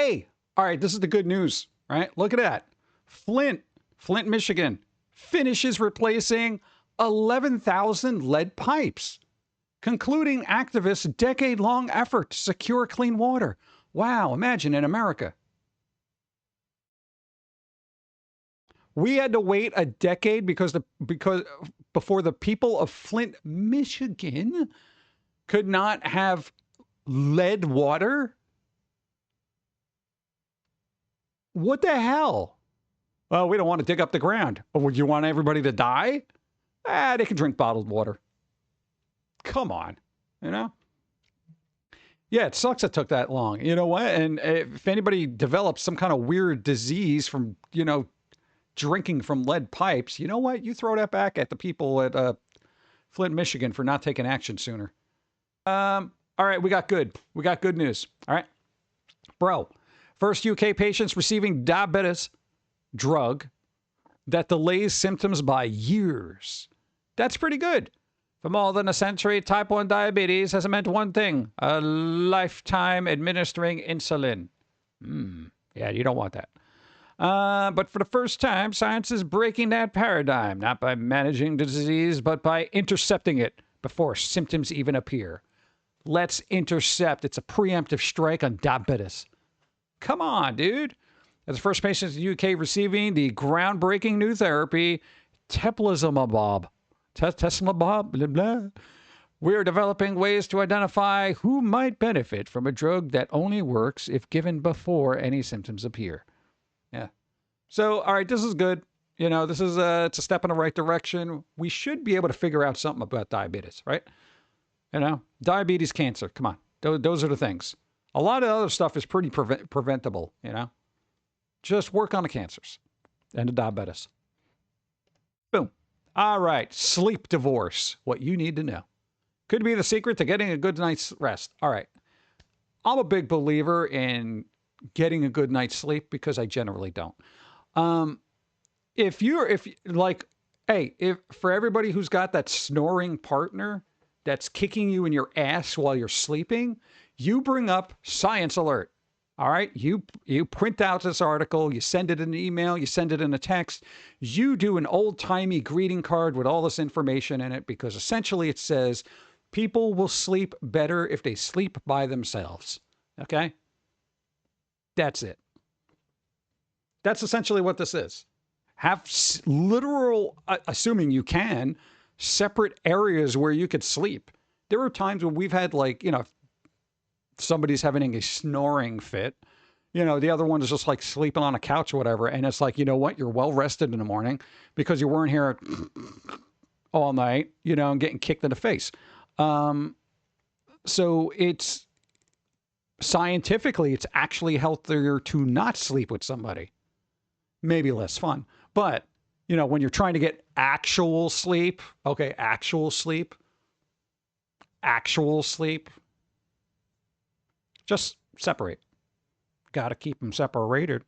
Hey, all right, this is the good news, right? Look at that. Flint, Michigan, finishes replacing 11,000 lead pipes, concluding activists' decade-long effort to secure clean water. Wow, imagine in America. We had to wait a decade because before the people of Flint, Michigan could not have lead water? What the hell? Well, we don't want to dig up the ground. But would you want everybody to die? They can drink bottled water. Come on, you know? Yeah, it sucks it took that long. You know what? And if anybody develops some kind of weird disease from, drinking from lead pipes, you know what? You throw that back at the people at Flint, Michigan for not taking action sooner. All right, we got good news. All right. Bro, first UK patients receiving diabetes drug that delays symptoms by years. That's pretty good. For more than a century, type 1 diabetes has meant one thing: a lifetime administering insulin. Yeah, you don't want that. But for the first time, science is breaking that paradigm, not by managing the disease, but by intercepting it before symptoms even appear. Let's intercept. It's a preemptive strike on diabetes. Come on, dude. As the first patients in the UK receiving the groundbreaking new therapy, teplizumab. Teslabab, blah, blah. We're developing ways to identify who might benefit from a drug that only works if given before any symptoms appear. Yeah. So, all right, this is good. This is it's a step in the right direction. We should be able to figure out something about diabetes, right? Diabetes, cancer. Come on. Those are the things. A lot of other stuff is pretty preventable, Just work on the cancers and the diabetes. Boom. All right. Sleep divorce. What you need to know. Could be the secret to getting a good night's rest. All right. I'm a big believer in getting a good night's sleep because I generally don't. If for everybody who's got that snoring partner that's kicking you in your ass while you're sleeping, you bring up Science Alert. All right. You print out this article, you send it in an email, you send it in a text, you do an old-timey greeting card with all this information in it, because essentially it says people will sleep better if they sleep by themselves. Okay. That's it. That's essentially what this is. Have literal, assuming you can, separate areas where you could sleep. There are times when we've had somebody's having a snoring fit. The other one is just like sleeping on a couch or whatever. And it's like, you know what? You're well rested in the morning because you weren't here all night, and getting kicked in the face. So it's scientifically, it's actually healthier to not sleep with somebody. Maybe less fun. But, when you're trying to get actual sleep, okay, actual sleep, just separate. Got to keep them separated.